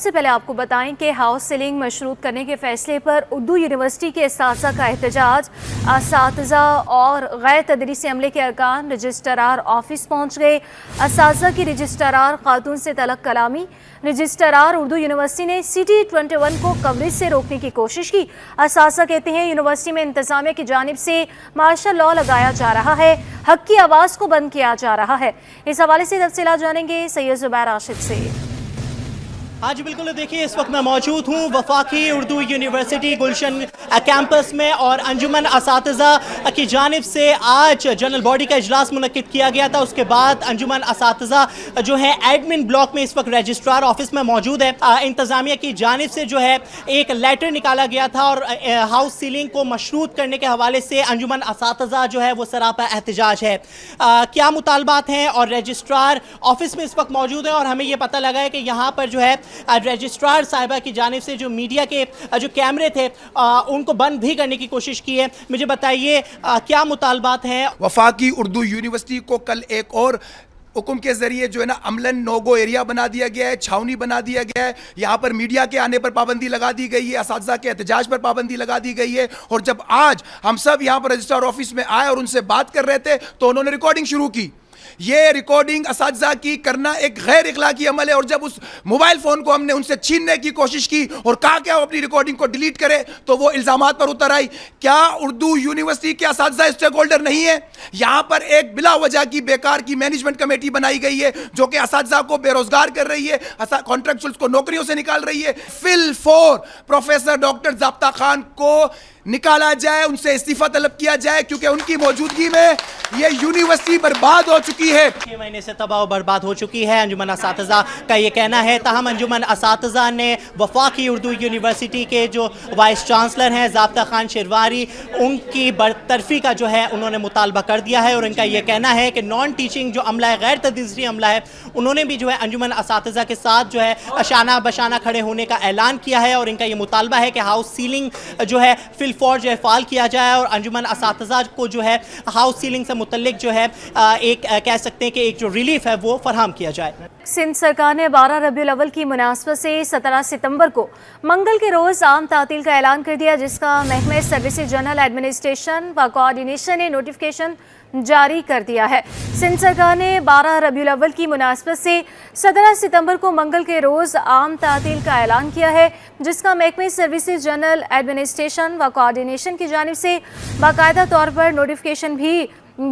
سے پہلے آپ کو بتائیں کہ ہاؤس سیلنگ مشروط کرنے کے فیصلے پر اردو یونیورسٹی کے اساتذہ کا احتجاج، اساتذہ اور غیر تدریسی عملے کے ارکان رجسٹرار آفس پہنچ گئے۔ اساتذہ کی رجسٹرار خاتون سے طلق کلامی۔ رجسٹرار اردو یونیورسٹی نے CT 21 کو کوریج سے روکنے کی کوشش کی۔ اساتذہ کہتے ہیں یونیورسٹی میں انتظامیہ کی جانب سے مارشل لاء لگایا جا رہا ہے، حق کی آواز کو بند کیا جا رہا ہے۔ اس حوالے سے تفصیلات جانیں گے سید زبیر راشد سے۔ ہاں جی بالکل، دیکھیے اس وقت میں موجود ہوں وفاقی اردو یونیورسٹی گلشن کیمپس میں، اور انجمن اساتذہ کی جانب سے آج جنرل باڈی کا اجلاس منعقد کیا گیا تھا۔ اس کے بعد انجمن اساتذہ جو ہے ایڈمن بلاک میں اس وقت رجسٹرار آفس میں موجود ہے۔ انتظامیہ کی جانب سے جو ہے ایک لیٹر نکالا گیا تھا اور ہاؤس سیلنگ کو مشروط کرنے کے حوالے سے انجمن اساتذہ جو ہے وہ سراپا احتجاج ہے۔ کیا مطالبات ہیں، اور رجسٹرار آفس میں اس وقت موجود ہیں، اور ہمیں یہ پتہ لگا ہے کہ یہاں پر جو ہے رجسٹرار صاحبہ کی جانب سے جو میڈیا کے جو کیمرے تھے ان کو بند بھی کرنے کی کوشش کی ہے۔ مجھے بتائیے کیا مطالبات ہیں؟ وفاقی اردو یونیورسٹی کو کل ایک اور حکم کے ذریعے جو ہے نا عملاً نوگو ایریا بنا دیا گیا ہے، چھاونی بنا دیا گیا ہے۔ یہاں پر میڈیا کے آنے پر پابندی لگا دی گئی ہے، اساتذہ کے احتجاج پر پابندی لگا دی گئی ہے۔ اور جب آج ہم سب یہاں پر رجسٹرار آفس میں آئے اور ان سے بات کر رہے تھے تو انہوں نے ریکارڈنگ شروع کی۔ یہ ریکارڈنگ اساتذہ کی کرنا ایک غیر اخلاقی عمل ہے، اور جب اس موبائل فون کو ہم نے ان سے چھیننے کی کوشش کی اور کہا کہ وہ اپنی ریکارڈنگ کو ڈیلیٹ کرے تو وہ الزامات پر اتر آئی۔ کیا اردو یونیورسٹی کے اساتذہ اسٹیک ہولڈر نہیں ہیں؟ یہاں پر ایک بلا وجہ کی بیکار کی مینجمنٹ کمیٹی بنائی گئی ہے جو کہ اساتذہ کو بے روزگار کر رہی ہے، کانٹریکچوئلز کو نوکریوں سے نکال رہی ہے۔ فل فور پروفیسر ڈاکٹر ضابطہ خان کو نکالا جائے، ان سے استعفیٰ طلب کیا جائے، کیونکہ ان کی موجودگی میں یہ یونیورسٹی برباد ہو چکی ہے۔ 6 مہینے سے تباہ و برباد ہو چکی ہے، انجمن اساتذہ کا یہ کہنا ہے۔ تاہم انجمن اساتذہ نے وفاقی اردو یونیورسٹی کے جو وائس چانسلر ہیں ضابطہ خان شرواری، ان کی برطرفی کا جو ہے انہوں نے مطالبہ کر دیا ہے، اور ان کا یہ کہنا ہے کہ نان ٹیچنگ جو عملہ ہے، غیر تدریسی عملہ ہے، انہوں نے بھی جو ہے انجمن اساتذہ کے ساتھ جو ہے شانہ بشانہ کھڑے ہونے کا اعلان کیا ہے، اور ان کا یہ مطالبہ ہے کہ ہاؤس سیلنگ جو ہے فور جو ہے فعال کیا جائے، اور انجمن اساتذہ کو جو ہے ہاؤس سیلنگ سے متعلق جو ہے ایک کہہ سکتے ہیں کہ ایک جو ریلیف ہے وہ فراہم کیا جائے۔ سندھ سرکار نے 12 ربیع الاول کی مناسبت سے 17 ستمبر کو منگل کے روز عام تعطیل کا اعلان کر دیا، جس کا محکمہ سروسز جنرل ایڈمنسٹریشن و کوآرڈینیشن نے نوٹیفیکیشن جاری کر دیا ہے۔ سندھ سرکار نے 12 ربیع الاول کی مناسبت سے 17 ستمبر کو منگل کے روز عام تعطیل کا اعلان کیا ہے، جس کا محکمہ سروسز جنرل ایڈمنسٹریشن و کوآرڈینیشن کی جانب سے باقاعدہ طور پر نوٹیفیکیشن بھی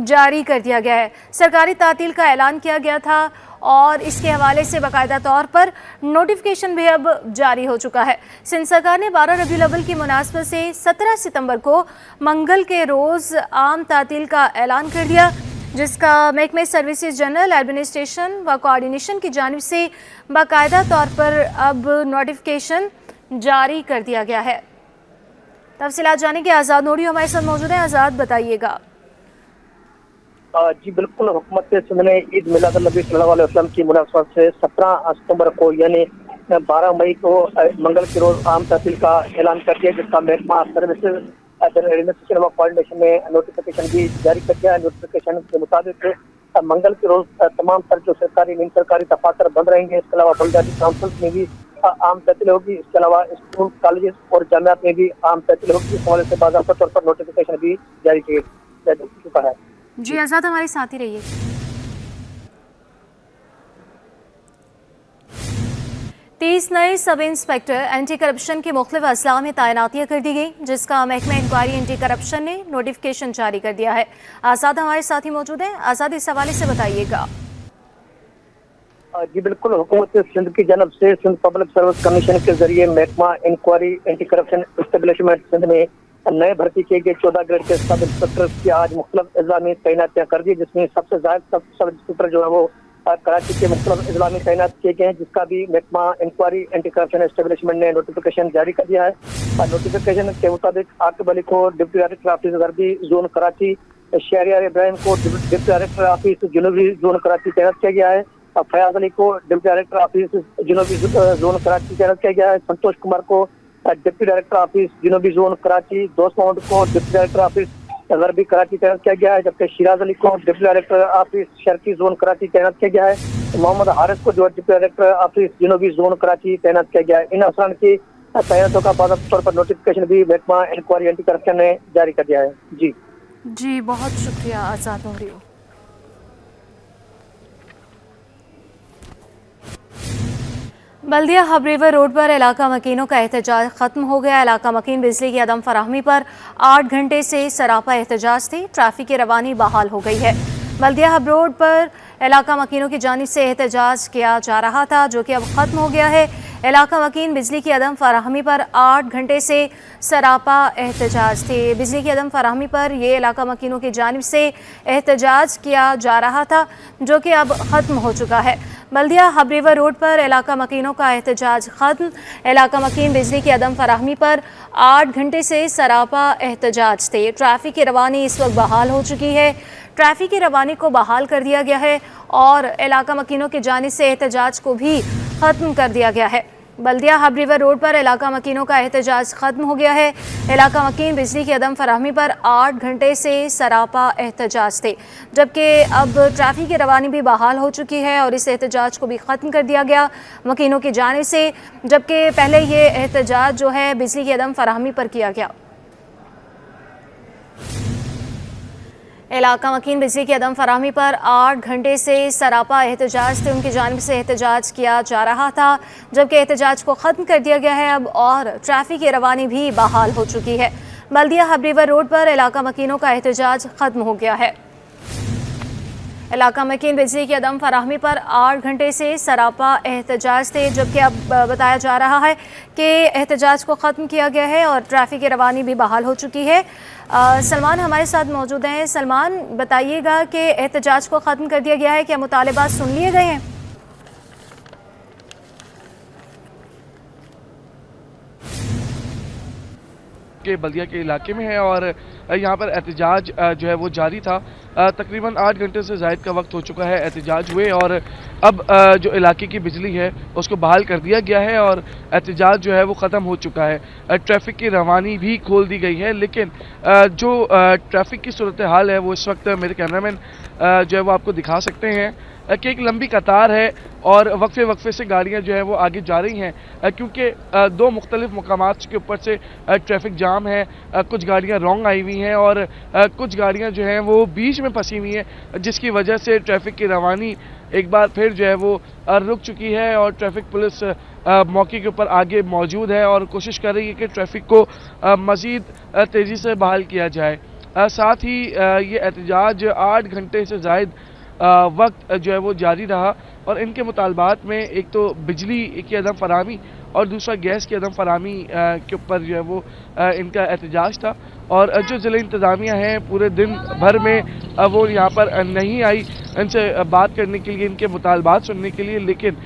جاری کر دیا گیا ہے۔ سرکاری تعطیل کا اعلان کیا گیا تھا اور اس کے حوالے سے باقاعدہ طور پر نوٹیفیکیشن بھی اب جاری ہو چکا ہے۔ سندھ سرکار نے 12 ربیع الاول کی مناسبت سے 17 ستمبر کو منگل کے روز عام تعطیل کا اعلان کر دیا، جس کا محکمہ سروسز جنرل ایڈمنسٹریشن و کوآرڈینیشن کی جانب سے باقاعدہ طور پر اب نوٹیفیکیشن جاری کر دیا گیا ہے۔ تفصیلات جانیں گے، آزاد نوری ہمارے ساتھ موجود ہیں۔ آزاد، بتائیے گا۔ جی بالکل، حکومت سندھ نے عید میلاد النبی صلی اللہ علیہ وسلم کی مناسبت سے 17 ستمبر کو یعنی 12 مئی کو منگل کے روز عام تعطیل کا اعلان کر دیا، جس کا محکمہ سروسز ایڈمنسٹریشن و کوآرڈینیشن نے نوٹیفیکیشن بھی جاری کر دیا ہے۔ نوٹیفیکیشن کے مطابق منگل کے روز تمام تر جو سرکاری نیم سرکاری دفاتر بند رہیں گے۔ اس کے علاوہ بلدیاتی کونسلز میں بھی عام تعطیل ہوگی۔ اس کے علاوہ اسکول، کالجز اور جامعات میں بھی عام تعطیل ہوگی۔ اس حوالے سے باضابطہ طور پر نوٹیفیکیشن بھی جاری کیا جا چکا ہے۔ جی آزاد، ہمارے ساتھ ہی رہیے۔ 30 نئے سب انسپیکٹر اینٹی کرپشن کے مختلف اضلاع میں تعیناتیاں کر دی گئی، جس کا محکمہ انکوائری اینٹی کرپشن نے نوٹیفیکیشن جاری کر دیا ہے۔ آزاد ہمارے ساتھ ہی موجود ہیں۔ آزاد، اس حوالے سے بتائیے گا۔ جی بالکل، حکومت سندھ کی جانب سے سندھ پبلک سروس کمیشن کے ذریعے محکمہ inquiry anti corruption establishment Sindh میں نئے بھرتی کیے گئے 14 گریڈ کے سب انسپیکٹر کی آج مختلف اضلاع میں تعیناتیاں کر دی، جس میں سب سے زائد سب انسپیکٹر جو ہے وہ کراچی کے مختلف اضلاع میں تعینات کیے گئے ہیں، جس کا بھی محکمہ انکوائری اینٹی کرپشن اسٹیبلشمنٹ نے نوٹیفیکیشن جاری کر دیا ہے۔ نوٹیفیکیشن کے مطابق عاقب علی کو ڈپٹی ڈائریکٹر آفس غربی زون کراچی، شہریار ابراہیم کو ڈپٹی ڈائریکٹر آفس جنوبی زون کراچی تعینات کیا گیا ہے، فیاض علی کو ڈپٹی ڈائریکٹر آفس جنوبی زون کراچی تعینات کیا گیا ہے، سنتوش کمار کو ڈپٹی ڈائریکٹر آفس جنوبی زون کراچی، دوست محمد کو ڈپٹی ڈائریکٹر آفس गरबी कराची तैनात किया गया है, जबकि शिराज अली को डिप्टी डायरेक्टर ऑफिस शर्की जोन कराची तैनात किया गया है। मोहम्मद हारिस को जो डिप्टी डायरेक्टर ऑफिस जनूबी जोन कराची तैनात किया गया है। इन अफसरान की तैनातों का बाकायदा तौर पर नोटिफिकेशन भी महकमा इंक्वायरी एंटी करप्शन ने जारी कर दिया है। जी बहुत शुक्रिया आज़ाद नूरी। बल्दिया हब रिवर रोड पर इलाका मकीनों का एहतजाज ख़त्म हो गया। इलाका मकीन बिजली की अदम फराहमी पर 8 घंटे से सरापा एहतजाज थे। ट्रैफिक की रवानी बहाल हो गई है। बल्दिया हब रोड पर इलाका मकीनों की जानिब से एहतजाज किया जा रहा था, जो कि अब ख़त्म हो गया है। इलाका मकीन बिजली की अदम फराहमी पर 8 घंटे से सरापा एहतजाज थे। बिजली की अदम फराहमी पर ये इलाका मकीनों की जानिब से एहतजाज किया जा रहा था, जो कि अब ख़त्म हो चुका है। बल्दिया हब रिवर रोड पर इलाका मकीनों का एहतजाज ख़त्म। इलाका मकीन बिजली की अदम फराहमी पर 8 घंटे से सरापा एहतजाज थे। ट्रैफिक की रवानी इस वक्त बहाल हो चुकी है। ट्रैफिक की रवानी को बहाल कर दिया गया है और इलाका मकीनों की जानिब से एहतजाज को भी ख़त्म कर दिया गया है। बल्दिया हब रिवर रोड पर इलाका मकीनों का एहतजाज ख़त्म हो गया है। इलाका मकीन बिजली की अदम फराहमी पर 8 घंटे से सरापा एहतजाज थे, जबकि अब ट्रैफिक की रवानी भी बहाल हो चुकी है और इस एहतजाज को भी ख़त्म कर दिया गया मकीनों की जानिब से, जबकि पहले ये एहतजाज जो है बिजली की अदम फराहमी पर किया गया। इलाका मकीन बिजली की अदम फराहमी पर 8 घंटे से सरापा एहतजाज थे, उनकी जानिब से एहतजाज किया जा रहा था, जबकि एहतजाज को ख़त्म कर दिया गया है अब और ट्रैफिक की रवानी भी बहाल हो चुकी है। बल्दिया हब रिवर रोड पर इलाका मकीनों का एहतजाज ख़त्म हो गया है। इलाका मकीन बिजली की अदम फराहमी पर 8 घंटे से सरापा एहतजाज थे, जबकि अब बताया जा रहा है कि एहतजाज को ख़त्म किया गया है और ट्रैफिक की रवानी भी बहाल हो चुकी है। सलमान हमारे साथ मौजूद हैं। सलमान, बताइएगा कि एहतजाज को ख़त्म कर दिया गया है, क्या मुतालबात सुन लिए गए हैं? के बल्दिया के इलाके में है और यहाँ पर एहतजाज जो है वो जारी था। तकरीबन 8 घंटे से ज़ायद का वक्त हो चुका है एहतजाज हुए और अब जो इलाके की बिजली है उसको बहाल कर दिया गया है और एहतजाज जो है वो ख़त्म हो चुका है। ट्रैफिक की रवानी भी खोल दी गई है, लेकिन जो ट्रैफिक की सूरत हाल है वो इस वक्त मेरे कैमरामैन जो है वो आपको दिखा सकते हैं कि एक लंबी कतार है और वक्फे वक्फे से गाड़ियां जो है वो आगे जा रही हैं, क्योंकि दो मुख्तलिफ मकामात के ऊपर से ट्रैफिक जाम है। कुछ गाड़ियां रॉन्ग आई हुई हैं और कुछ गाड़ियां जो हैं वो बीच में फंसी हुई हैं, जिसकी वजह से ट्रैफिक की रवानी एक बार फिर जो है वो रुक चुकी है और ट्रैफिक पुलिस मौके के ऊपर आगे मौजूद है और कोशिश कर रही है कि ट्रैफिक को मज़ीद तेज़ी से बहाल किया जाए। साथ ही ये एहतजाज 8 घंटे से ज़ायद वक्त जो है वो जारी रहा और इनके मुतालबात में एक तो बिजली की अदम फराहमी और दूसरा गैस की अदम फराहमी के ऊपर जो है वो इनका एहतजाज था। और जो ज़िला इंतज़ामिया है पूरे दिन भर में वो यहाँ पर नहीं आई इनसे बात करने के लिए, इनके मुतालबात सुनने के लिए, लेकिन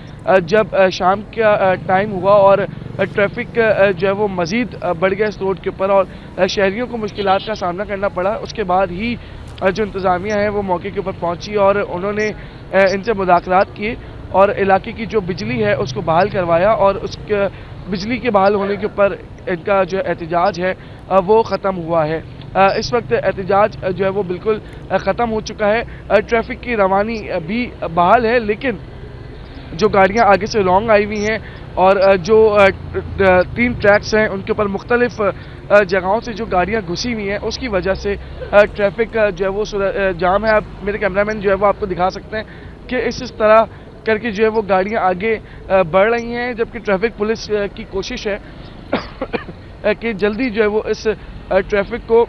जब शाम का टाइम हुआ और ट्रैफिक जो है वो मज़ीद बढ़ गया इस रोड के ऊपर और शहरियों को मुश्किलात का सामना करना पड़ा, उसके बाद ही जो इंतज़ामिया है वो मौके के ऊपर पहुंची और उन्होंने इनसे मुज़ाकरात किए और इलाके की जो बिजली है उसको बहाल करवाया और उसके बिजली के बहाल होने के ऊपर इनका जो एहतजाज है वो ख़त्म हुआ है। इस वक्त एहतजाज जो है वो बिल्कुल ख़त्म हो चुका है। ट्रैफिक की रवानी भी बहाल है, लेकिन जो गाड़ियाँ आगे से लॉन्ग आई हुई हैं और जो 3 ट्रैक्स हैं उनके ऊपर मुख्तलिफ जगहों से जो गाड़ियाँ घुसी हुई हैं उसकी वजह से ट्रैफिक जो है वो जाम है। आप मेरे कैमरामैन जो है वो आपको दिखा सकते हैं कि इस तरह करके जो है वो गाड़ियाँ आगे बढ़ रही हैं, जबकि ट्रैफिक पुलिस की कोशिश है कि जल्दी जो है वो इस ट्रैफिक को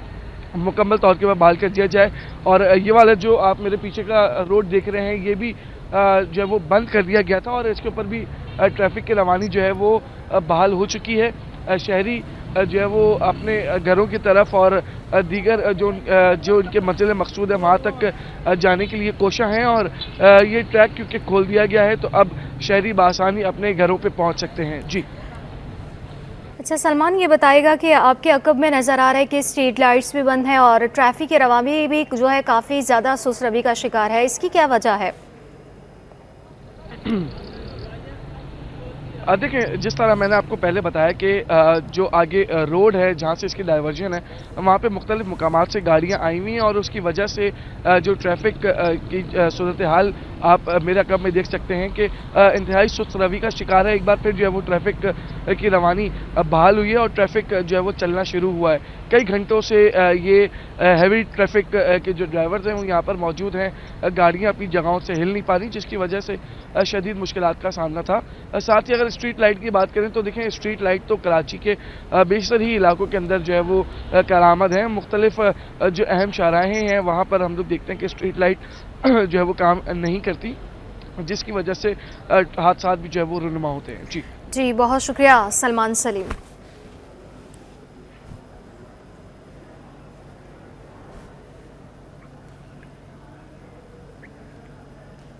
मुकम्मल तौर के बहाल कर दिया जाए। और ये वाला जो आप मेरे पीछे का रोड देख रहे हैं ये भी जो है वो बंद कर दिया गया था और इसके ऊपर भी ट्रैफिक की रवानी जो है वो बहाल हो चुकी है। शहरी जो है वो अपने घरों की तरफ और दीगर जो उनके मंजिल मकसूद है वहाँ तक जाने के लिए कोशिश हैं और ये ट्रैक क्योंकि खोल दिया गया है तो अब शहरी बासानी अपने घरों पे पहुँच सकते हैं। जी अच्छा सलमान, ये बताएगा कि आपके अकब में नज़र आ रहा है कि स्ट्रीट लाइट्स भी बंद हैं और ट्रैफिक की रवानी भी जो है काफ़ी ज़्यादा सुस्त रवी का शिकार है, इसकी क्या वजह है? देखिए, जिस तरह मैंने आपको पहले बताया कि जो आगे रोड है जहाँ से इसकी डाइवर्जन है, वहाँ पे मुख्तलिफ मुकामात से गाड़ियाँ आई हुई हैं और उसकी वजह से जो ट्रैफिक की सूरत हाल आप मेरे अकब में देख सकते हैं कि इंतहाई सुस्त रवि का शिकार है। एक बार फिर जो है वो ट्रैफिक की रवानी बहाल हुई है और ट्रैफिक जो है वो चलना शुरू हुआ है। कई घंटों से ये हैवी ट्रैफिक के जो ड्राइवर्स हैं वो यहाँ पर मौजूद हैं, गाड़ियाँ अपनी जगहों से हिल नहीं पा रही, जिसकी वजह से शदीद मुश्किलात का सामना था। साथ ही अगर स्ट्रीट लाइट की बात करें तो देखें, स्ट्रीट लाइट तो कराची के बेशतर ही इलाकों के अंदर जो है वो कारआमद हैं। मुख्तलिफ जो अहम शाहराहें हैं वहाँ पर हम लोग देखते हैं कि स्ट्रीट लाइट जो है वो काम नहीं करती, जिसकी वजह से हादसात भी जो है वो रुनुमा होते हैं। जी बहुत शुक्रिया सलमान सलीम।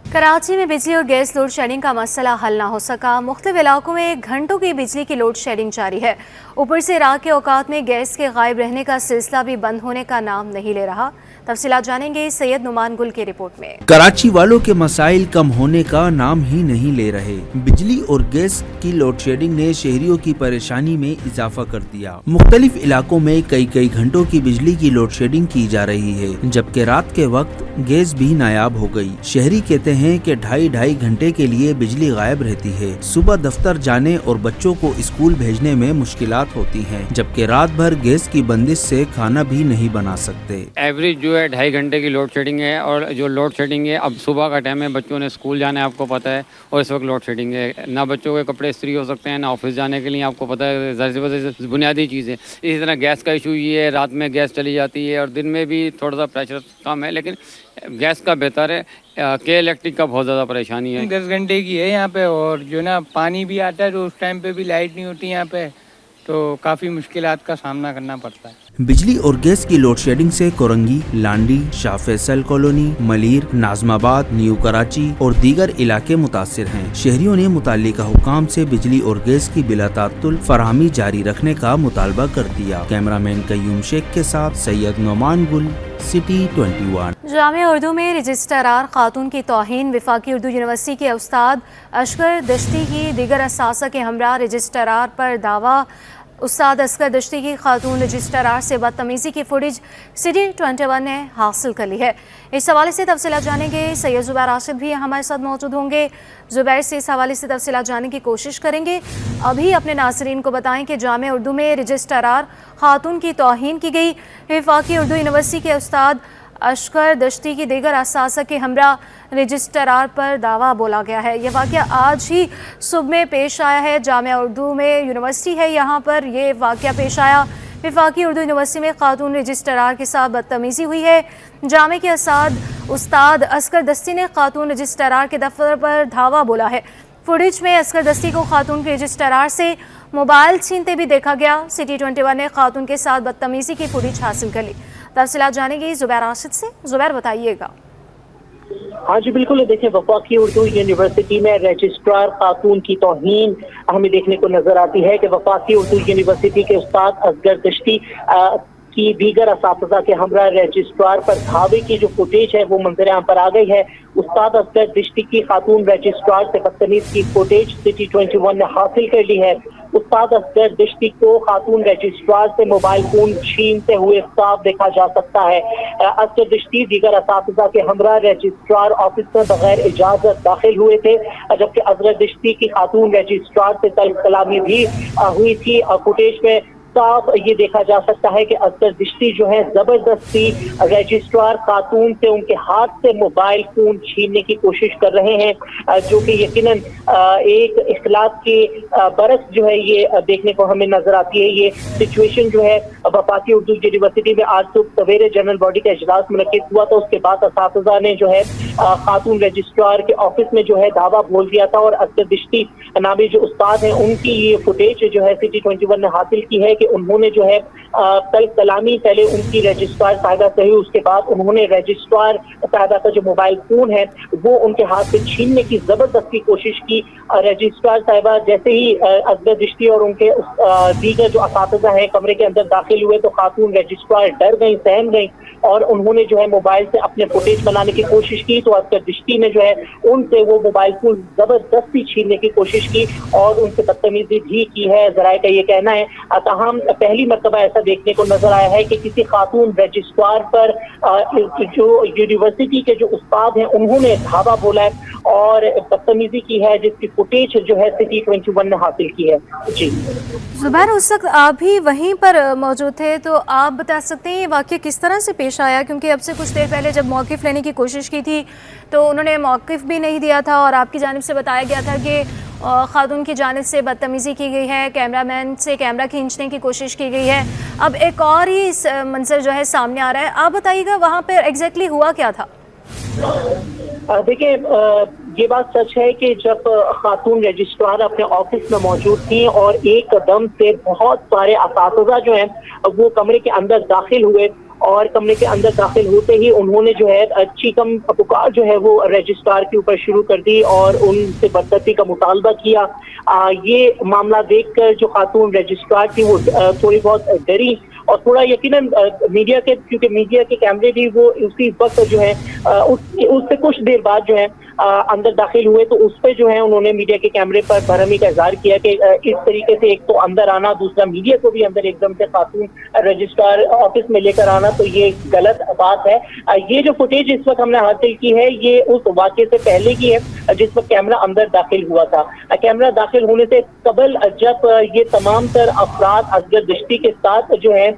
कराची में बिजली और गैस लोड शेडिंग का मसला हल ना हो सका। मुख्तलिफ इलाकों में घंटों की बिजली की लोड शेडिंग जारी है। ऊपर से रात के औकात में गैस के गायब रहने का सिलसिला भी बंद होने का नाम नहीं ले रहा। तफसीलात जानेंगे सैयद नुमान गुल की रिपोर्ट में। कराची वालों के मसाइल कम होने का नाम ही नहीं ले रहे। बिजली और गैस की लोड शेडिंग ने शहरियों की परेशानी में इजाफा कर दिया। मुख्तलिफ इलाकों में कई घंटों की बिजली की लोड शेडिंग की जा रही है, जबकि रात के वक्त गैस भी नायाब हो गई। शहरी कहते हैं कि ढाई घंटे के लिए बिजली गायब रहती है। सुबह दफ्तर जाने और बच्चों को स्कूल भेजने में मुश्किलात होती हैं, जबकि रात भर गैस की बंदिश से खाना भी नहीं बना सकते। एवरेज जो है 2.5 घंटे की लोड शेडिंग है, और जो लोड शेडिंग है अब सुबह का टाइम है, बच्चों ने स्कूल जाना है आपको पता है, और इस वक्त लोड शेडिंग है। ना बच्चों के कपड़े इस्त्री हो सकते हैं, ना ऑफिस जाने के लिए आपको पता है, ज़ाहिर बुनियादी चीज़ है। इसी तरह गैस का इशू ये है, रात में गैस चली जाती है और दिन में भी थोड़ा सा प्रेशर कम है, लेकिन गैस का बेहतर है कि इलेक्ट्रिक का बहुत ज़्यादा परेशानी है। 10 घंटे की है यहाँ पे, और जो ना पानी भी आता है तो उस टाइम पे भी लाइट नहीं होती यहाँ पे, तो काफ़ी मुश्किलात का सामना करना पड़ता है। बिजली और गैस की लोड शेडिंग से कोरंगी, लांडी, शाह फैसल कॉलोनी, मलीर, नाजमाबाद, न्यू कराची और दीगर इलाके मुतासिर हैं। शहरियों ने मुताल्लिका हुकाम से बिजली और गैस की बिला तात्तुल फराहमी जारी रखने का मुतालबा कर दिया। कैमरामैन कयूम शेख के साथ सैयद नुमान गुल, सिटी 21। जामिया उर्दू में रजिस्ट्रार खातून की तौहीन, वफाकी उर्दू यूनिवर्सिटी के उस्ताद अशकर दश्ती की दीगर असासा के हमरा रजिस्ट्रार पर दावा। उस्ताद असगर दश्ती की खातून रजिस्ट्रार से बदतमीज़ी की फुटेज सिटी 21 ने हासिल कर ली है। इस हवाले से तफसीलात जानेंगे सैयद ज़ुबैर राशिद भी हमारे साथ मौजूद होंगे। ज़ुबैर से इस हवाले से तफसीलात जानने की कोशिश करेंगे। अभी अपने नाज़रीन को बताएं कि जामिया उर्दू में रजिस्ट्रार खातून की तौहीन की गई। वफाकी उर्दू यूनिवर्सिटी के उस्ताद अशकर दश्ती की दीगर असासा के हमरा रजिस्ट्रार पर दावा बोला गया है। यह वाक़या आज ही सुबह में पेश आया है। जामिया उर्दू में यूनिवर्सिटी है, यहाँ पर ये वाक़या पेश आया। वफाकी उर्दू यूनिवर्सिटी में खातून रजिस्ट्रार के साथ बदतमीज़ी हुई है। जामे के उस्ताद असगर दस्ती ने खातून रजिस्ट्रार के दफ्तर पर धावा बोला है। फुटेज में असगर दस्ती को खातून के रजिस्ट्रार से मोबाइल छीनते भी देखा गया। सिटी 21 ने खातून के साथ बदतमीज़ी की फुटेज हासिल कर ली। तफसीलात जानेंगे ज़ुबैर राशिद से। ज़ुबैर बताइएगा। हाँ जी बिल्कुल, देखिए वफाकी उर्दू यूनिवर्सिटी में रजिस्ट्रार खातून की तौहीन हमें देखने को नजर आती है कि वफाकी उर्दू यूनिवर्सिटी के उस्ताद असगर दश्ती की दीगर असातिज़ा के हमरा रजिस्ट्रार पर धावे की जो फुटेज है वो मंजर आम पर आ गई है। उस्ताद असगर दश्ती की खातून रजिस्ट्रार से बदतमीज की फुटेज सिटी 21 ने हासिल कर ली है। उस्ताद असगर दश्ती को खातून रजिस्ट्रार से मोबाइल फोन छीनते हुए साफ देखा जा सकता है। असगर दश्ती दीगर असातिज़ा के हमरा रजिस्ट्रार ऑफिस में बगैर इजाजत दाखिल हुए थे, जबकि असगर दश्ती की खातून रजिस्ट्रार से तलब कलामी भी हुई थी। फुटेज में साफ ये देखा जा सकता है कि असगर दश्ती जो है जबरदस्ती रजिस्ट्रार खातून से उनके हाथ से मोबाइल फोन छीनने की कोशिश कर रहे हैं, जो कि यकीनन एक इख्तिलाफ के बरस जो है ये देखने को हमें नजर आती है। ये सिचुएशन जो है वफाकी उर्दू यूनिवर्सिटी में आज सुबह सवेरे जनरल बॉडी का इजलास मुनक्किद हुआ था। उसके बाद असातिज़ा ने जो है खातून रजिस्ट्रार के ऑफिस में जो है दावा बोल दिया था, और असगर दश्ती नामी जो उस्ताद हैं उनकी ये फुटेज जो है सिटी 21 ने हासिल की है कि کہ انہوں نے جو ہے کل کلامی پہلے ان کی رجسٹرار صاحبہ سے ہوئی, اس کے بعد انہوں نے رجسٹرار صاحبہ کا جو موبائل فون ہے وہ ان کے ہاتھ سے چھیننے کی زبردستی کوشش کی. رجسٹرار صاحبہ جیسے ہی اصغر دشتی اور ان کے دیگر جو اساتذہ ہیں کمرے کے اندر داخل ہوئے تو خاتون رجسٹرار ڈر گئیں, سہم گئیں اور انہوں نے جو ہے موبائل سے اپنے فوٹیج بنانے کی کوشش کی. تو اصغر دشتی نے جو ہے ان سے وہ موبائل فون زبردستی چھیننے کی کوشش کی اور ان سے بدتمیزی بھی کی ہے, ذرائع کا یہ کہنا ہے. تاہم پہلی مرتبہ ایسا دیکھنے کو نظر آیا ہے کہ کسی خاتون رجسٹرار پر جو یونیورسٹی کے جو استاد ہیں انہوں نے دھاوا بولا ہے اور بدتمیزی کی ہے, جس کی فوٹیج جو ہے سٹی 21 نے حاصل کی ہے. جی زبیر, اس وقت آپ بھی وہیں پر موجود تھے, تو آپ بتا سکتے ہیں یہ واقعہ کس طرح سے پیش آیا, کیونکہ اب سے کچھ دیر پہلے جب موقف لینے کی کوشش کی تھی تو انہوں نے موقف بھی نہیں دیا تھا اور آپ کی جانب سے بتایا گیا تھا کہ خاتون کی جانب سے بدتمیزی کی گئی ہے, کیمرہ مین سے کیمرہ کھینچنے کی کوشش کی گئی ہے. اب ایک اور ہی منظر جو ہے سامنے آ رہا ہے, آپ بتائیے گا وہاں پہ ایگزیکٹلی ہوا کیا تھا؟ دیکھیں یہ بات سچ ہے کہ جب خاتون رجسٹرار اپنے آفس میں موجود تھیں اور ایک دم سے بہت سارے اساتذہ جو ہیں وہ کمرے کے اندر داخل ہوئے اور کمرے کے اندر داخل ہوتے ہی انہوں نے جو ہے چیخم پکار جو ہے وہ رجسٹرار کے اوپر شروع کر دی اور ان سے برطرفی کا مطالبہ کیا. یہ معاملہ دیکھ کر جو خاتون رجسٹرار تھی وہ تھوڑی بہت ڈری اور تھوڑا یقیناً میڈیا کے, کیونکہ میڈیا کے کیمرے بھی وہ اسی وقت جو ہے اس سے کچھ دیر بعد جو ہے اندر داخل ہوئے تو اس پہ جو ہے انہوں نے میڈیا کے کیمرے پر برہمی کا اظہار کیا کہ اس طریقے سے ایک تو اندر آنا, دوسرا میڈیا کو بھی اندر ایک دم سے خاتون رجسٹرار آفس میں لے کر آنا, تو یہ غلط بات ہے. یہ جو فوٹیج اس وقت ہم نے حاصل کی ہے یہ اس واقعے سے پہلے کی ہے جس وقت کیمرہ اندر داخل ہوا تھا. کیمرہ داخل ہونے سے قبل جب یہ تمام تر افراد اصغر دشتی کے ساتھ جو ہے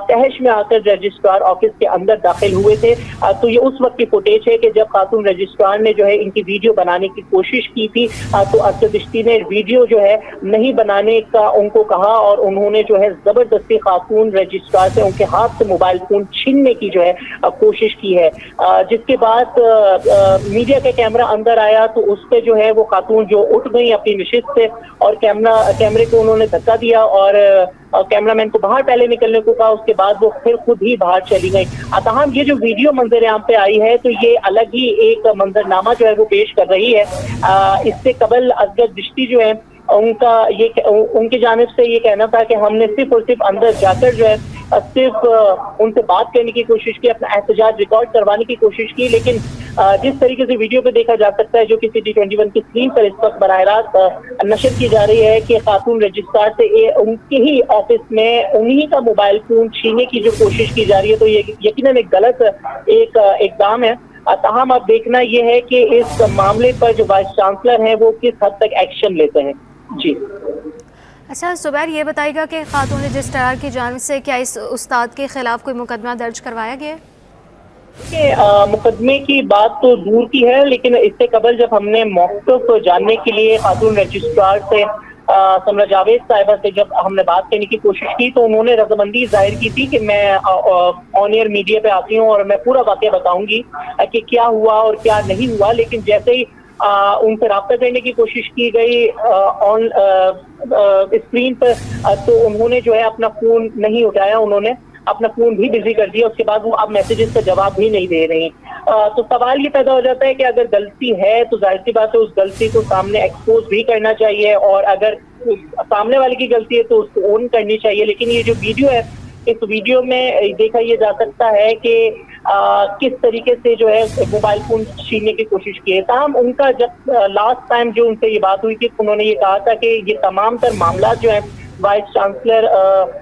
تہش میں آ کر رجسٹرار آفس کے اندر داخل ہوئے تھے, تو یہ اس وقت کی فوٹیج ہے کہ جب خاتون رجسٹرار نے جو ہے ان کی ویڈیو بنانے کی کوشش کی تھی تو اصغر دشتی نے ویڈیو جو ہے نہیں بنانے کا ان کو کہا اور انہوں نے جو ہے زبردستی خاتون رجسٹرار سے ان کے ہاتھ سے موبائل فون چھیننے کی جو ہے کوشش کی ہے. جس کے بعد میڈیا کا کیمرہ اندر آیا تو اس پہ جو ہے وہ خاتون جو اٹھ گئی اپنی نشست سے اور کیمرے کو انہوں نے دھکا دیا اور کیمرہ مین کو باہر پہلے نکلنے کو کہا, اس کے بعد وہ پھر خود ہی باہر چلی گئی. تاہم یہ جو ویڈیو منظر عام پہ آئی ہے تو یہ الگ ہی ایک منظرنامہ جو ہے وہ پیش کر رہی ہے. اس سے قبل اصغر دشتی جو ہے ان کی جانب سے یہ کہنا تھا کہ ہم نے صرف اور صرف اندر جا کر جو ہے صرف ان سے بات کرنے کی کوشش کی, اپنا احتجاج ریکارڈ کروانے کی کوشش کی, لیکن جس طریقے سے ویڈیو پہ دیکھا جا سکتا ہے جو کہ سٹی 21 کی اسکرین پر اس وقت براہ راست نشر کی جا رہی ہے کہ خاتون رجسٹرار سے ان کے ہی آفس میں انہی کا موبائل فون چھیننے کی جو کوشش کی جا رہی ہے, تو یہ یقیناً ایک غلط ایک اقدام ہے. تاہم اب دیکھنا یہ ہے کہ اس معاملے پر جو وائس چانسلر ہیں وہ کس حد تک ایکشن لیتے ہیں. جی اچھا زبیر, یہ بتائیے گا کہ خاتون رجسٹرار کی جانب سے کیا اس استاد کے خلاف کوئی مقدمہ درج کروایا گیا ہے؟ مقدمے کی بات تو دور کی ہے, لیکن اس سے قبل جب ہم نے موقف جاننے کے لیے خاتون رجسٹرار سے سمرہ جاوید صاحبہ سے جب ہم نے بات کرنے کی کوشش کی تو انہوں نے رضامندی ظاہر کی تھی کہ میں آن ایئر میڈیا پہ آتی ہوں اور میں پورا واقعہ بتاؤں گی کہ کیا ہوا اور کیا نہیں ہوا. لیکن جیسے ہی ان سے رابطہ کرنے کی کوشش کی گئی آن اسکرین پر تو انہوں نے جو ہے اپنا فون نہیں اٹھایا, انہوں نے اپنا فون بھی بزی کر دیا. اس کے بعد وہ اب میسیجز کا جواب بھی نہیں دے رہی. تو سوال یہ پیدا ہو جاتا ہے کہ اگر غلطی ہے تو ظاہر سی بات ہے اس غلطی کو سامنے ایکسپوز بھی کرنا چاہیے اور اگر سامنے والے کی غلطی ہے تو اس کو اون کرنی چاہیے. لیکن یہ جو ویڈیو ہے اس ویڈیو میں دیکھا یہ جا سکتا ہے کہ کس طریقے سے جو ہے موبائل فون چھیننے کی کوشش کی ہے. تاہم ان کا جب لاسٹ ٹائم جو ان سے یہ بات ہوئی تھی انہوں نے یہ کہا تھا کہ یہ تمام تر معاملات جو ہیں vice chancellor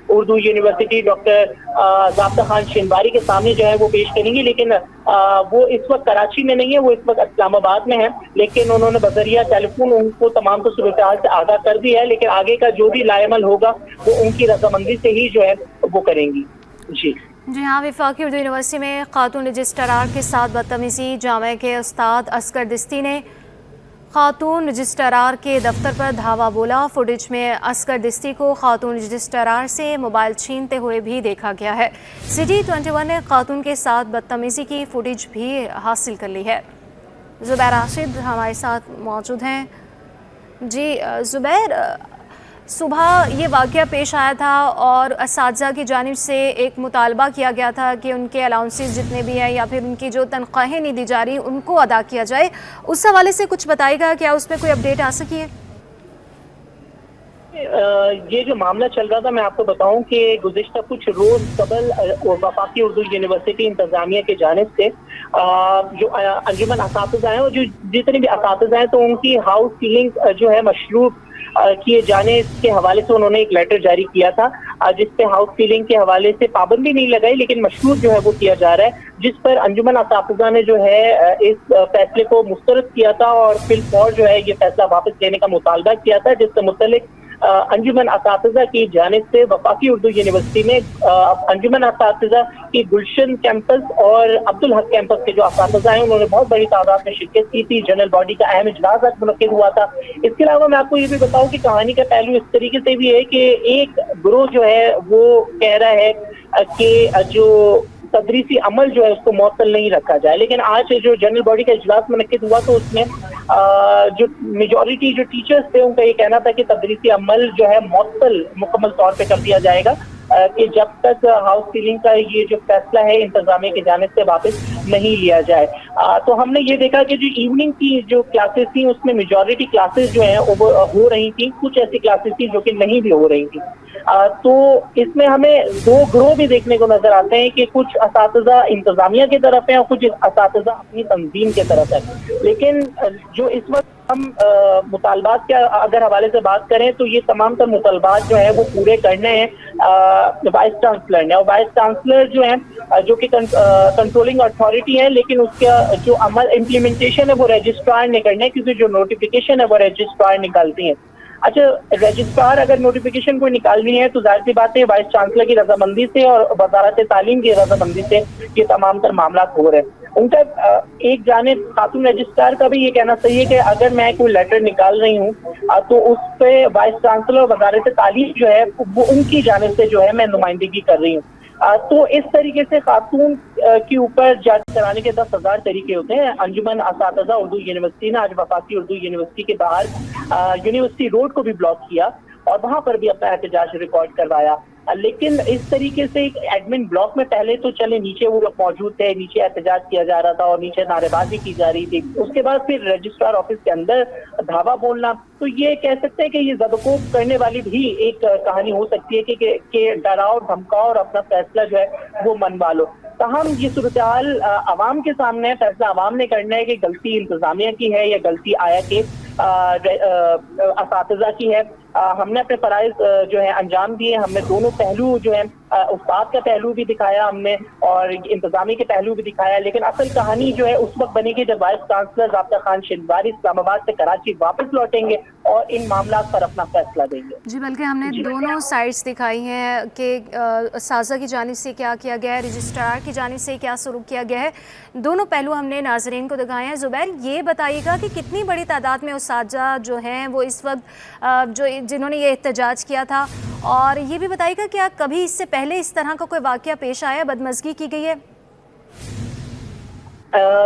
Urdu university doctor ضابطہ خان شنواری کے سامنے جو ہے وہ پیش کریں گی. لیکن وہ اس وقت کراچی میں نہیں ہے, وہ اس وقت اسلام آباد میں ہے, لیکن انہوں نے بذریعہ ٹیلی فون ان کو تمام تو صورتحال سے آگاہ کر دیا ہے. لیکن آگے کا جو بھی لائے عمل ہوگا وہ ان کی رضامندی سے ہی جو ہے وہ کریں گی. جی ہاں, وفاقی اردو یونیورسٹی میں خاتون رجسٹرار کے ساتھ بدتمیزی. جامعہ کے استاد اصغر دستی نے خاتون رجسٹرار کے دفتر پر دھاوا بولا. فوٹیج میں اصغر دستی کو خاتون رجسٹرار سے موبائل چھینتے ہوئے بھی دیکھا گیا ہے. سٹی 21 نے خاتون کے ساتھ بدتمیزی کی فوٹیج بھی حاصل کر لی ہے. زبیر راشد ہمارے ساتھ موجود ہیں. جی زبیر, सुबह ये वाक़या पेश आया था और असातिज़ा की जानिब से एक मुतालबा किया गया था कि उनके अलाउंसेस जितने भी हैं या फिर उनकी जो तनख्वाहें नहीं दी जा रही उनको अदा किया जाए। उस हवाले से कुछ बताइएगा, क्या उसमें कोई अपडेट आ सकी है? ये जो मामला चल रहा था, मैं आपको बताऊं कि गुज़िश्ता कुछ रोज कबल वफाकी उर्दू यूनिवर्सिटी इंतजामिया की जानिब से जो अंजुमन असातिज़ा हैं और जो जितने भी असातिज़ा हैं, तो उनकी हाउस सीलिंग जो है मशरूब किए जाने के हवाले से उन्होंने एक लेटर जारी किया था, जिसपे हाउस सीलिंग के हवाले से पाबंदी नहीं लगाई लेकिन मशरूब जो है वो किया जा रहा है, जिस पर अंजुमन असातिज़ा ने जो है इस फैसले को मुस्तरद किया था और फिलहाल जो है ये फैसला वापस लेने का मुतालबा किया था, जिससे मुतल्लिक अंजुमन असातिज़ा की जानिब से वफाकी उर्दू यूनिवर्सिटी में अंजुमन असातिज़ा की गुलशन कैंपस और अब्दुल हक कैंपस के जो असातिज़ा हैं उन्होंने बहुत बड़ी तादाद में शिरकत की थी। जनरल बॉडी का अहम इजलास आज मुनक्किद हुआ था। इसके अलावा मैं आपको ये भी बताऊं कि कहानी का पहलू इस तरीके से भी है कि एक गिरोह जो है वो कह रहा है कि जो तदरीसी अमल जो है उसको मौसल नहीं रखा जाए, लेकिन आज जो जनरल बॉडी का इजलास मुनक्किद हुआ तो उसमें जो मेजॉरिटी जो टीचर्स थे उनका ये कहना था कि तदरीसी अमल जो है मौसल मुकम्मल तौर पे कर दिया जाएगा कि जब तक हाउस सीलिंग का ये जो फैसला है इंतजामिया की जानिब से वापस नहीं लिया जाए। तो हमने ये देखा कि जो इवनिंग की जो क्लासेस थी उसमें मेजॉरिटी क्लासेस जो है वो हो रही थी, कुछ ऐसी क्लासेस थी जो कि नहीं भी हो रही थी। तो इसमें हमें दो ग्रोह भी देखने को नजर आते हैं कि कुछ असातिज़ा इंतजामिया की तरफ है और कुछ असातिज़ा अपनी तंजीम की तरफ है। लेकिन जो इस वक्त हम मुतालबात के अगर हवाले से बात करें तो ये तमाम तर मुतालबात जो है वो पूरे करने हैं वाइस चांसलर ने, और वाइस चांसलर जो है जो कि कंट्रोलिंग अथॉरिटी है, लेकिन उसका जो अमल इम्प्लीमेंटेशन है वो रजिस्ट्रार ने करना है, क्योंकि जो नोटिफिकेशन है वो रजिस्ट्रार निकालती है। अच्छा, रजिस्ट्रार अगर नोटिफिकेशन को निकालनी है तो जाहिर सी बात है वाइस चांसलर की रजामंदी से और वजारत तालीम की रजामंदी से ये तमाम तर मामला हो रहे हैं। उनका एक जानिब खातून रजिस्ट्रार का भी ये कहना सही है कि अगर मैं कोई लेटर निकाल रही हूँ तो उस पे वाइस चांसलर और वजारत तालीम जो है वो उनकी जानिब से जो है मैं नुमाइंदगी कर रही हूँ। तो इस तरीके से खातून के ऊपर जांच कराने के 10,000 तरीके होते हैं। अंजुमन असातिज़ा उर्दू यूनिवर्सिटी ने आज वफाकी उर्दू यूनिवर्सिटी के बाहर यूनिवर्सिटी रोड को भी ब्लॉक किया और वहां पर भी अपना एहतजाज रिकॉर्ड करवाया। लेकिन इस तरीके से एक एडमिन ब्लॉक में पहले तो चले नीचे वो लोग मौजूद थे, नीचे एहतजाज किया जा रहा था और नीचे नारेबाजी की जा रही थी, उसके बाद फिर रजिस्ट्रार ऑफिस के अंदर धावा बोलना, तो ये कह सकते हैं कि ये ज़दकोब करने वाली भी एक कहानी हो सकती है कि डराओ धमकाओ और अपना फैसला जो है वो मनवा लो। तहम ये सूरत हाल आवाम के सामने है, फैसला आवाम ने करना है कि गलती इंतजामिया की है या गलती आया के असातिज़ा की है। हमने अपने फराइज जो है अंजाम दिए, हमने दोनों पहलू जो है उस्ताद का पहलू भी दिखाया हमने और इंतजामी के पहलू भी दिखाया, लेकिन असल कहानी जो है उस वक्त बनेगी जब वाइस चांसलर ज़ाब्ता खान शिनवारी इस्लामाबाद से कराची वापस लौटेंगे और इन मामला पर अपना फैसला देंगे। जी, बल्कि हमने दोनों साइड्स दिखाई हैं कि साजा की जानिब से क्या किया गया है, रजिस्ट्रार की जानिब से क्या सलूक किया गया है, दोनों पहलू हमने नाज़रीन को दिखाए हैं। ज़ुबैर, ये बताइएगा कि कितनी बड़ी तादाद में उस्ताद जो हैं वो इस वक्त जो जिन्होंने ये एहतजाज किया था, और ये भी बताइएगा क्या कभी इससे पहले इस तरह का कोई वाक़या पेश आया, बदमज़गी की गई है?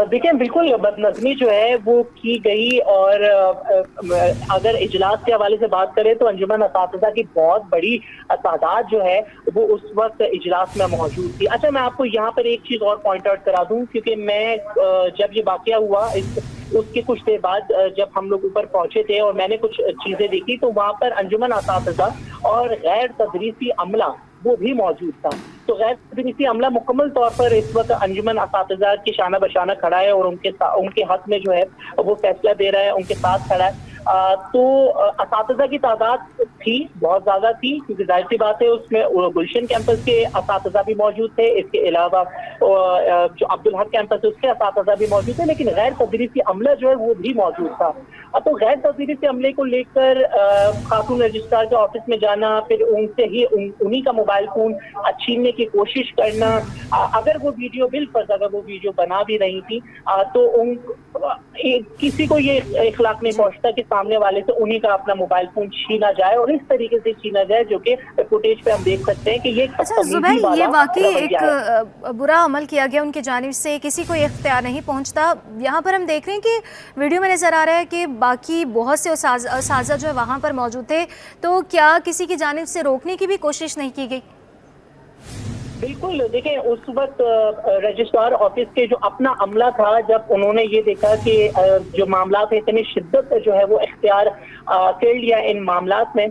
देखिए, बिल्कुल बदनज़मी जो है वो की गई, और अगर इजलास के हवाले से बात करें तो अंजुमन असातिज़ा की बहुत बड़ी तादाद जो है वो उस वक्त इजलास में मौजूद थी। अच्छा, मैं आपको यहाँ पर एक चीज़ और पॉइंट आउट करा दूँ, क्योंकि मैं जब ये वाक़या हुआ उसके कुछ देर बाद जब हम लोग ऊपर पहुंचे थे और मैंने कुछ चीज़ें देखी तो वहाँ पर अंजुमन असातिज़ा और गैर तदरीसी अमला वो भी मौजूद था। तो गैर तदरीसी अमला मुकम्मल तौर पर इस वक्त अंजुमन असातिज़ा की शाना बशाना खड़ा है और उनके हक में जो है वो फैसला दे रहा है, उनके साथ खड़ा है। तो असातिज़ा की तादाद थी, बहुत ज़्यादा थी, क्योंकि जाहिर सी बात है उसमें गुलशन कैंपस के असातिज़ा भी मौजूद थे, इसके अलावा जो अब्दुल हक कैंपस है उसके असातिज़ा भी मौजूद थे, लेकिन गैर तदरीसी अमला जो है वो भी मौजूद था। तो गैर तदरीसी अमले को लेकर खातून रजिस्ट्रार के ऑफिस में जाना, फिर उनसे ही उन्हीं का मोबाइल फ़ोन छीनने की कोशिश करना, अगर वो वीडियो बिलफर्ज अगर वो वीडियो बना भी रही थी तो किसी को ये इखलाक नहीं पहुंचता कि सामने वाले से उन्हीं का अपना मोबाइल फोन छीना जाए और इस तरीके से छीना जाए, जो कि फुटेज पे हम देख सकते हैं कि ये अच्छा जुबैर, ये वाकई एक बुरा अमल किया गया उनकी जानिब से, किसी को इख्तियार नहीं पहुंचता। यहाँ पर हम देख रहे हैं कि वीडियो में नज़र आ रहा है कि बाकी बहुत से असातिज़ा जो है वहाँ पर मौजूद थे, तो क्या किसी की जानिब से रोकने की भी कोशिश नहीं की गई? बिल्कुल, देखें उस वक्त रजिस्ट्रार ऑफिस के जो अपना अमला था, जब उन्होंने ये देखा कि जो मामला थे इतनी शिद्दत जो है वो इख्तियार कर लिया इन मामलात में,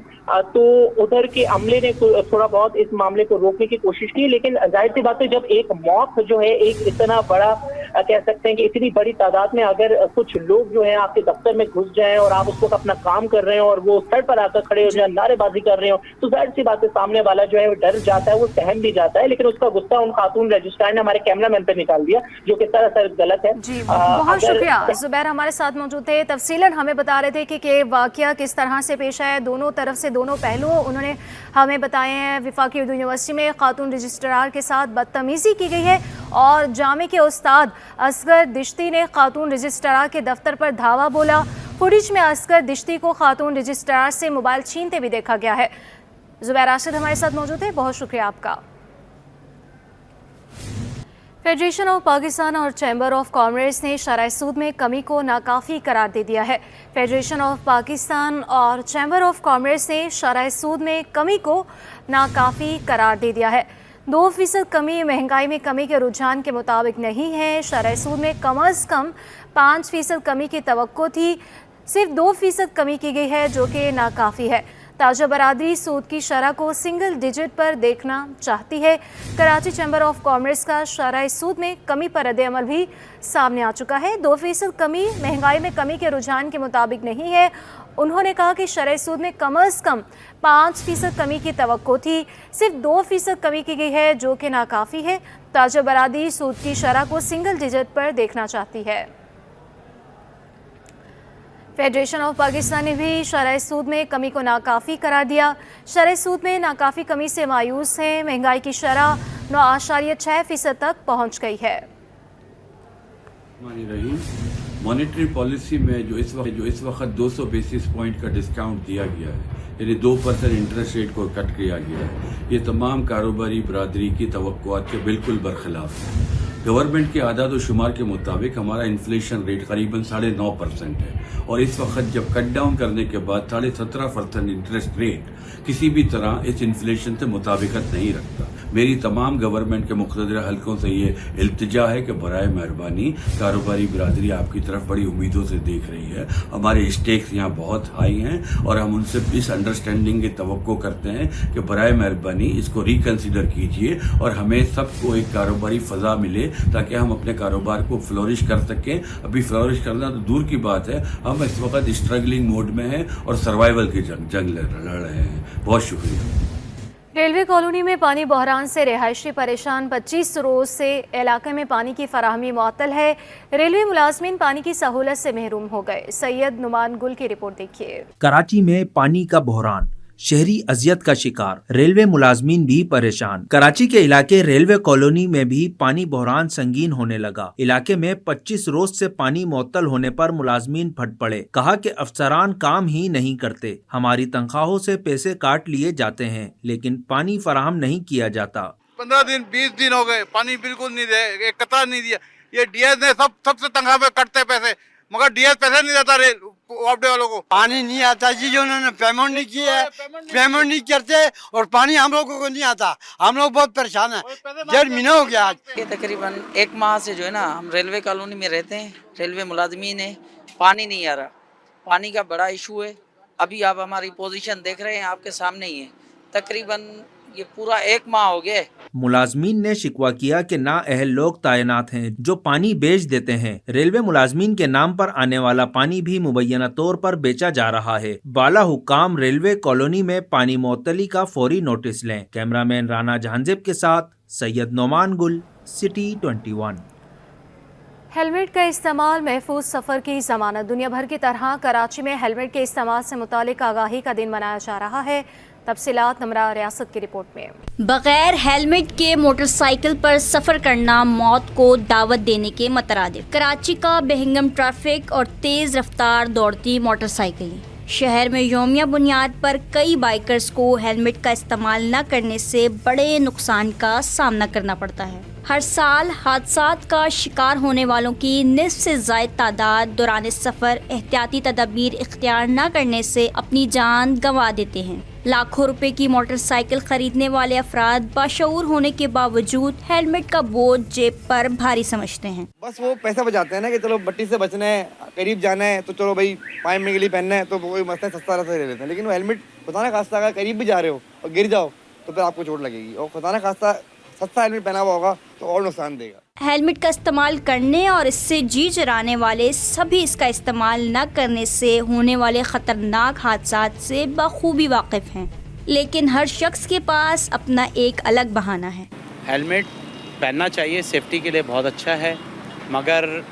तो उधर के अमले ने थोड़ा बहुत इस मामले को रोकने की कोशिश की, लेकिन जाहिर सी बात है जब एक मौत जो है एक इतना बड़ा कह सकते हैं कि इतनी बड़ी तादाद में अगर कुछ लोग जो है आपके दफ्तर में घुस जाएं और आप उस वक्त अपना काम कर रहे हो और वो सर पर आकर खड़े हो जाए, नारेबाजी कर रहे हो, तो जाहिर सी बात है सामने वाला जो है वो डर जाता है, वो सहम भी जाता है। लेकिन उसका गुस्सा उन खातून रजिस्ट्रार ने हमारे कैमरामैन पे निकाल दिया, जो कि सरासर गलत है। जी बहुत शुक्रिया। जुबैर हमारे साथ मौजूद थे, तफसीलन हमें बता रहे थे कि वाकया किस तरह से पेश आया, दोनों तरफ से दोनों पहलू उन्होंने हमें बताए हैं। वफाकी उर्दू यूनिवर्सिटी में खातून रजिस्ट्रार के साथ बदतमीजी की गई है और जामे के उस्ताद असगर दिश्ती ने खातून रजिस्ट्रार के दफ्तर पर धावा बोला। फुटेज में असगर दिश्ती को खातून रजिस्ट्रार से मोबाइल छीनते भी देखा गया है। जुबैर राशिद हमारे साथ मौजूद है, बहुत शुक्रिया आपका। फेडरेशन ऑफ पाकिस्तान और चैम्बर ऑफ कॉमर्स ने शरह सूद में कमी को नाकाफ़ी करार दे दिया है। फेडरेशन ऑफ पाकिस्तान और चैम्बर ऑफ कॉमर्स ने शरह सूद में कमी को नाकाफ़ी करार दे दिया है। 2% कमी महंगाई में कमी के रुझान के मुताबिक नहीं है। शरह सूद में कम अज़ कम 5% कमी की तवक्को थी, सिर्फ 2% कमी की गई है, जो कि नाकाफ़ी है। ताजा बरादरी सूद की शरह को सिंगल डिजिट पर देखना चाहती है। कराची चैम्बर ऑफ कॉमर्स का शरह सूद में कमी पर रद्द-ए-अमल भी सामने आ चुका है। 2% कमी महंगाई में कमी के रुझान के मुताबिक नहीं है। उन्होंने कहा कि शरह सूद में कम अज़ कम 5% कमी की तवक्को थी, सिर्फ 2% कमी की गई है, जो कि नाकाफ़ी है। ताजा बरादरी सूद की शरह को सिंगल डिजिट पर देखना चाहती है। फेडरेशन ऑफ पाकिस्तान ने भी शरह सूद में कमी को नाकाफ़ी करार दिया। शरह सूद में नाकाफ़ी कमी से मायूस है। महंगाई की शरह 9.6% तक पहुंच गई है। मॉनेटरी पॉलिसी में जो इस वक्त 200 बेसिस पॉइंट का डिस्काउंट दिया गया है, यानी 2% इंटरेस्ट रेट को कट किया गया है, ये तमाम कारोबारी बरादरी की तवक्कुआत के बिल्कुल बरखिलाफ है। गवर्नमेंट के आदाद और शुमार के मुताबिक हमारा इन्फ्लेशन रेट करीबन 9.5% है और इस वक्त जब कट डाउन करने के बाद 17.5% इंटरेस्ट रेट किसी भी तरह इस इन्फ्लेशन से मुताबिकत नहीं रखता। मेरी तमाम गवर्नमेंट के मुख्तलिफ हलकों से ये इल्तिजा है कि बराए मेहरबानी कारोबारी बिरादरी आपकी तरफ बड़ी उम्मीदों से देख रही है। हमारे स्टेक्स यहाँ बहुत हाई हैं और हम उनसे इस अंडरस्टैंडिंग की तवक्को करते हैं कि बराए मेहरबानी इसको रिकन्सिडर कीजिए और हमें सबको एक कारोबारी फ़ज़ा मिले ताकि हम अपने कारोबार को फ्लोरिश कर सकें। अभी फ्लोरिश करना तो दूर की बात है, हम इस वक्त स्ट्रगलिंग मोड में हैं और सर्वाइवल की जंग लड़ रहे हैं। बहुत शुक्रिया। रेलवे कॉलोनी में पानी बहरान से रिहायशी परेशान। 25 रोज से इलाके में पानी की फराहमी मुअत्तल है। रेलवे मुलाजमीन पानी की सहूलत से महरूम हो गए। सैयद नुमान गुल की रिपोर्ट देखिए। कराची में पानी का बहरान, शहरी अजियत का शिकार, रेलवे मुलाजमीन भी परेशान। कराची के इलाके रेलवे कॉलोनी में भी पानी बहरान संगीन होने लगा। इलाके में 25 रोज से पानी मुअत्तल होने पर मुलाजमीन फट पड़े। कहा कि अफसरान काम ही नहीं करते, हमारी तनख्वाहों से पैसे काट लिए जाते हैं लेकिन पानी फराहम नहीं किया जाता। 15 दिन 20 दिन हो गए, पानी बिल्कुल नहीं दे, एक कतरा नहीं दिया। ये डीएस ने सबसे तनख्वाह पे कटते पैसे, मगर डीएस पैसे नहीं देता वापडे वालों को। पानी नहीं आता जी, जो उन्होंने पेमेंट नहीं किया है, पेमेंट नहीं करते और पानी हम लोगों को नहीं आता। हम लोग बहुत परेशान है, 1.5 महीना हो गया आज। ये तकरीबन 1 माह से जो है ना हम रेलवे कॉलोनी में रहते हैं, रेलवे मुलाजमीन है, पानी नहीं आ रहा। पानी का बड़ा इशू है। अभी आप हमारी पोजीशन देख रहे हैं, आपके सामने ही है। तकरीबन ये पूरा 1 माह हो गया। मुलाजमीन ने शिकवा किया कि ना अहल लोग तैनात हैं जो पानी बेच देते हैं। रेलवे मुलाजमीन के नाम पर आने वाला पानी भी मुबैना तौर पर बेचा जा रहा है। बाला हुकाम रेलवे कॉलोनी में पानी मुअत्तली का फौरी नोटिस लें। कैमरामैन राना जहांजेब के साथ सैयद नोमान गुल, सिटी 21। हेलमेट का इस्तेमाल महफूज सफ़र की ज़मानत। दुनिया भर की तरह कराची में हेलमेट के इस्तेमाल से मुतालिक आगाही का दिन मनाया जा रहा है। तफसीलात नमरा रियासत की रिपोर्ट में। बगैर हेलमेट के मोटरसाइकिल पर सफर करना मौत को दावत देने के मतरादिफ। कराची का बेहंगम ट्रैफिक और तेज रफ्तार दौड़ती मोटरसाइकिलें। शहर में यौमिया बुनियाद पर कई बाइकर्स को हेलमेट का इस्तेमाल न करने से बड़े नुकसान का सामना करना पड़ता है। हर साल हादसात का शिकार होने वालों की निस्फ से ज़ायद तादाद दौरान सफ़र एहतियाती तदाबीर इख्तियार न करने से अपनी जान गंवा देते हैं। लाखों रुपए की मोटरसाइकिल खरीदने वाले अफराद बाशऊर होने के बावजूद हेलमेट का बोझ जेब पर भारी समझते हैं। बस वो पैसा बचाते हैं ना कि चलो बट्टी से बचना है, करीब जाना है तो चलो भाई 5 मिनट के लिए पहनना है तो वही मस्त है, सस्ता ले लेते हैं। लेकिन वो हेलमेट खुदा ना खास्ता अगर करीब भी जा रहे हो और गिर जाओ तो फिर आपको चोट लगेगी, और खुदा ना खास्ता सस्ता हेलमेट पहना हुआ होगा तो और नुकसान देगा। हेलमेट का इस्तेमाल करने और इससे जी चराने वाले सभी इसका इस्तेमाल न करने से होने वाले ख़तरनाक हादसात से बखूबी वाकिफ़ हैं, लेकिन हर शख्स के पास अपना एक अलग बहाना है। हेलमेट पहनना चाहिए, सेफ्टी के लिए बहुत अच्छा है, मगर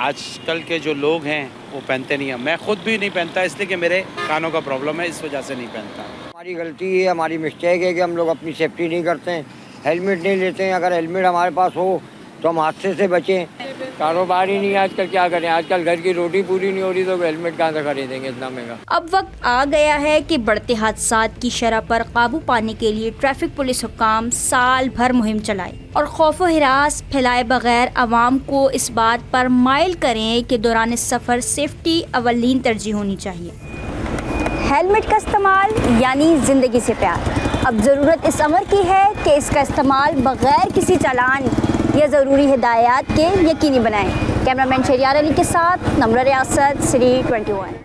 आजकल के जो लोग हैं वो पहनते नहीं हैं। मैं खुद भी नहीं पहनता इसलिए कि मेरे कानों का प्रॉब्लम है, इस वजह से नहीं पहनता। हमारी गलती है, हमारी मिस्टेक है कि हम लोग अपनी सेफ्टी नहीं करते हैं, हेलमेट नहीं लेते हैं। अगर हेलमेट हमारे पास हो तो हम हादसे से बचें। कारोबार ही नहीं, आजकल क्या करें, आजकल घर की रोटी पूरी नहीं हो रही तो हेलमेट कहाँ से खरीदेंगे इतना महंगा। अब वक्त आ गया है कि बढ़ते हादसात की शरह पर काबू पाने के लिए ट्रैफिक पुलिस हुक्काम साल भर मुहिम चलाए और खौफ व हिरास फैलाए बगैर आवाम को इस बात पर माइल करें कि दौरान सफ़र सेफ्टी अवलीन तरजीह होनी चाहिए। हेलमेट का इस्तेमाल यानी ज़िंदगी से प्यार। अब ज़रूरत इस अमर की है कि इसका इस्तेमाल बगैर किसी चालान या ज़रूरी हिदायत के यकीनी बनाएं। कैमरामैन शहरियार अली के साथ नम्रा रियासत, सिटी 21।